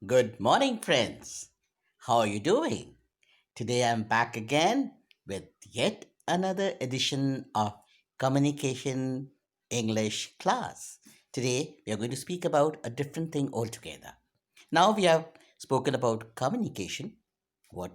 Good morning, friends. How are you doing? Today I'm back again with yet another edition of Communication English class. Today we are going to speak about a different thing altogether. Now we have spoken about communication, what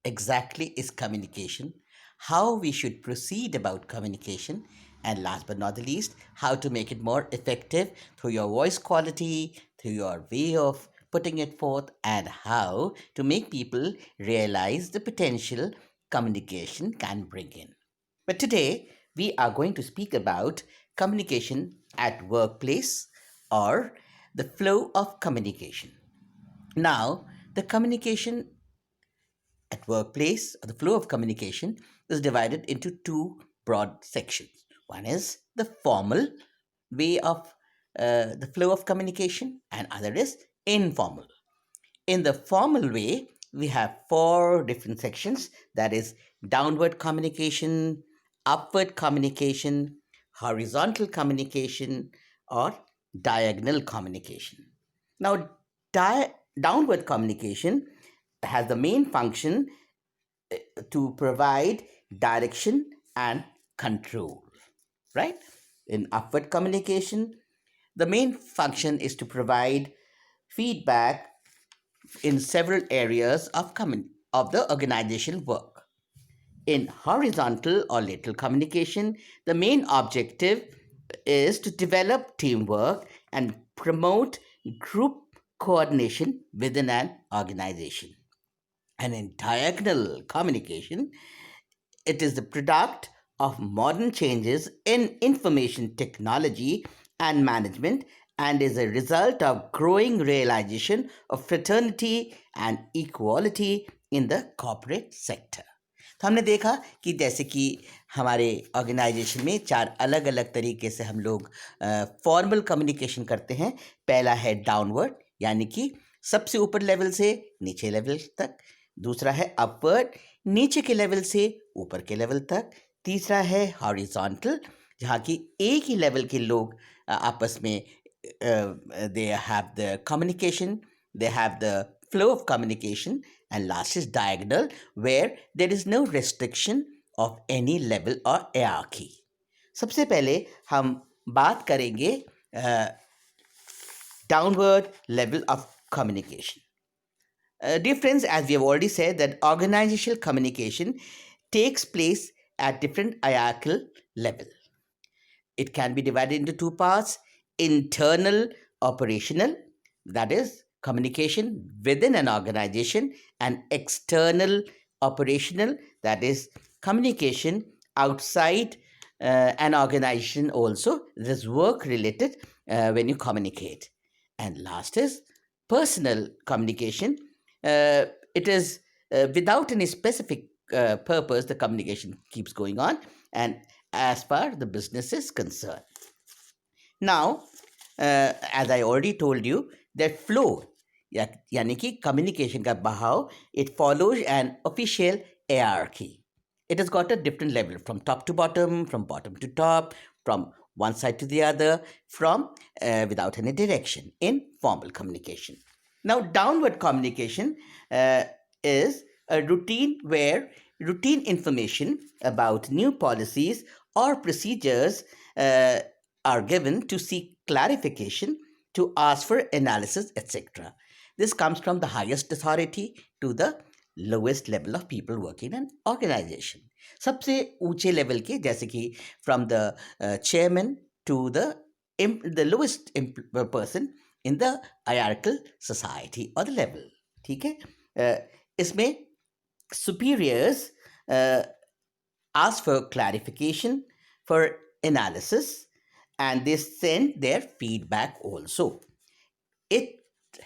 exactly is communication, how we should proceed about communication, and last but not the least, how to make it more effective through your voice quality, through your way of putting it forth, and how to make people realize the potential communication can bring in. But today, we are going to speak about communication at workplace or the flow of communication. Now, the communication at workplace, the flow of communication is divided into two broad sections. One is the formal way of the flow of communication, and other is informal. In the formal way, we have four different sections, that is, downward communication, upward communication, horizontal communication, or diagonal communication. Now, downward communication has the main function to provide direction and control, right? In upward communication, the main function is to provide feedback in several areas of the organizational work. In horizontal or lateral communication, the main objective is to develop teamwork and promote group coordination within an organization. And in diagonal communication, it is the product of modern changes in information technology and management and is a result of growing realization of fraternity and equality in the corporate sector. तो हमने देखा कि जैसे कि हमारे organisation में चार अलग अलग तरीके से हम लोग फॉर्मल कम्युनिकेशन करते हैं। पहला है डाउनवर्ड, यानी कि सबसे ऊपर लेवल से नीचे लेवल तक। दूसरा है अपवर्ड, नीचे के लेवल से ऊपर के लेवल तक। तीसरा है हॉरिजॉन्टल, जहाँ की एक ही लेवल के लोग आपस में they have the communication, they have the flow of communication. And last is diagonal, where there is no restriction of any level or hierarchy. सबसे पहले हम बात करेंगे downward level of communication. Dear friends, as we have already said, that organizational communication takes place at different hierarchical level. It can be divided into two parts: internal operational, that is communication within an organization, and external operational, that is communication outside an organization also. This is work related when you communicate. And last is personal communication. It is without any specific purpose, the communication keeps going on, and as far the business is concerned. Now, as I already told you, that flow, यानी कि communication का बहाव, it follows an official hierarchy. It has got a different level from top to bottom, from bottom to top, from one side to the other, from without any direction in formal communication. Now, downward communication is a routine where routine information about new policies or procedures are given to seek clarification, to ask for analysis, etc. This comes from the highest authority to the lowest level of people working in an organization. सबसे ऊंचे level के, जैसे कि from the chairman to the lowest person in the hierarchical society or the level. ठीक है? इसमें superiors ask for clarification, for analysis, and they send their feedback also. It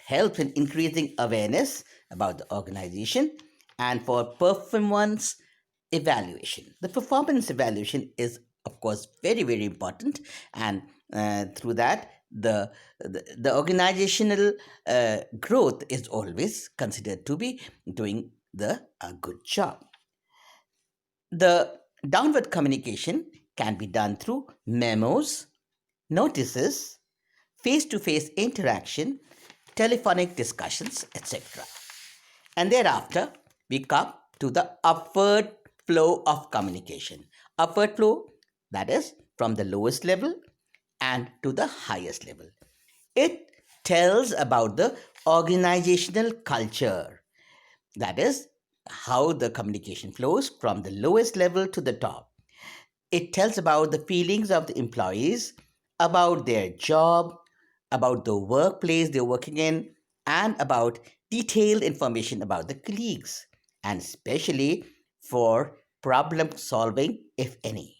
helps in increasing awareness about the organization and for performance evaluation. The performance evaluation is, of course, very, very important, and through that, the organizational growth is always considered to be doing the good job. The downward communication can be done through memos, notices, face to face interaction, telephonic discussions, etc. And thereafter, we come to the upward flow of communication. Upward flow, that is from the lowest level and to the highest level. It tells about the organizational culture, that is how the communication flows from the lowest level to the top. It tells about the feelings of the employees, about their job, about the workplace they're working in, and about detailed information about the colleagues, and especially for problem solving, if any.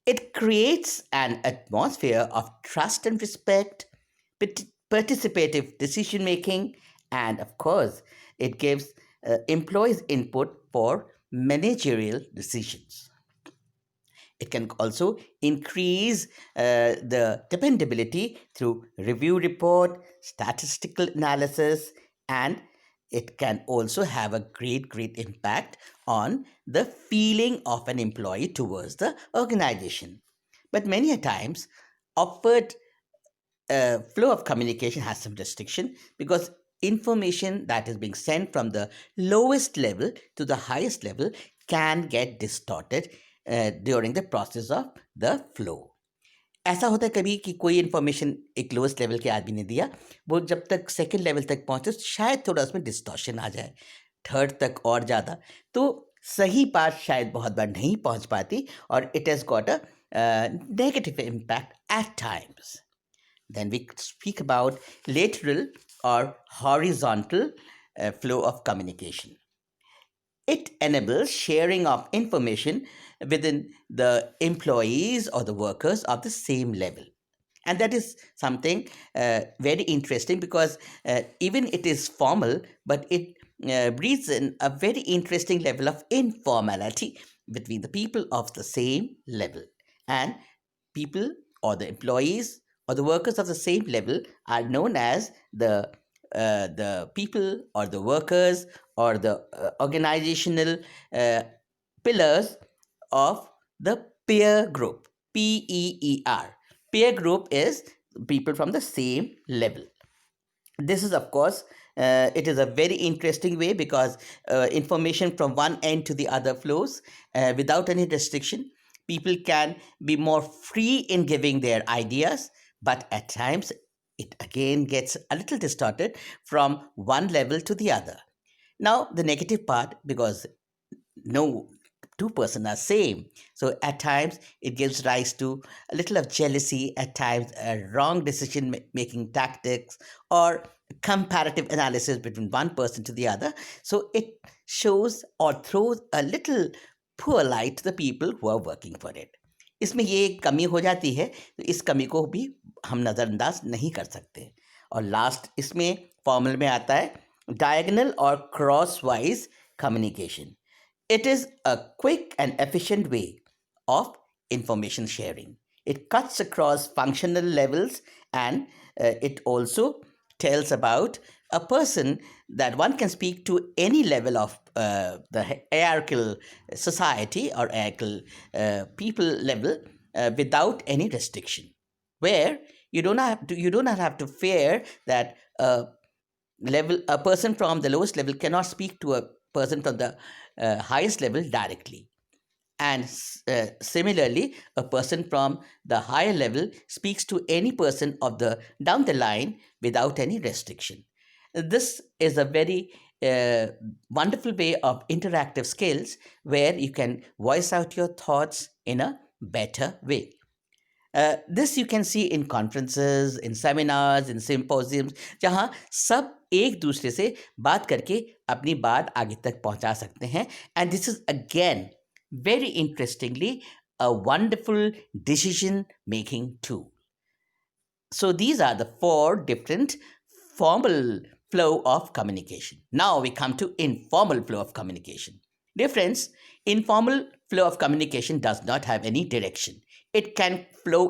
It creates an atmosphere of trust and respect, participative decision making, and of course, it gives employees input for managerial decisions. It can also increase the dependability through review report, statistical analysis, and it can also have a great impact on the feeling of an employee towards the organization. But many a times, upward flow of communication has some restriction because information that is being sent from the lowest level to the highest level can get distorted during the process of the flow. ऐसा होता है कभी कि कोई information एक lowest level के आदमी ने दिया, वो जब तक सेकंड लेवल तक पहुंचे तो शायद थोड़ा उसमें डिस्टॉर्शन आ जाए, थर्ड तक और ज़्यादा, तो सही बात शायद बहुत बार नहीं पहुंच पाती और it has got a negative impact at times. Then we speak about lateral or horizontal flow of communication. It enables sharing of information within the employees or the workers of the same level. And that is something very interesting because even it is formal, but it breathes in a very interesting level of informality between the people of the same level. And people or the employees or the workers of the same level are known as the people or the workers or the organizational pillars of the peer group. PEER. Peer group is people from the same level. This is, of course, it is a very interesting way because information from one end to the other flows without any restriction. People can be more free in giving their ideas, but at times it again gets a little distorted from one level to the other. Now, the negative part, because no two person are same, so at times it gives rise to a little of jealousy, at times wrong decision making tactics, or comparative analysis between one person to the other. So it shows or throws a little poor light to the people who are working for it. इसमें ये एक कमी हो जाती है, तो इस कमी को भी हम नज़रअंदाज नहीं कर सकते. और लास्ट इसमें फॉर्मल में आता है डायगोनल और cross wise communication. It is a quick and efficient way of information sharing. It cuts across functional levels and it also tells about a person that one can speak to any level of the hierarchical society or hierarchical people level without any restriction, where you do not have to fear that a person from the lowest level cannot speak to a person from the highest level directly. And similarly, a person from the higher level speaks to any person of the down the line without any restriction. This is a very wonderful way of interactive skills where you can voice out your thoughts in a better way. This you can see in conferences, in seminars, in symposiums, जहाँ सब एक दूसरे से बात करके अपनी बात आगे तक पहुंचा सकते हैं. And this is again very interestingly a wonderful decision making tool. So these are the four different formal flow of communication. Now we come to informal flow of communication. Dear friends, informal flow of communication does not have any direction. It can flow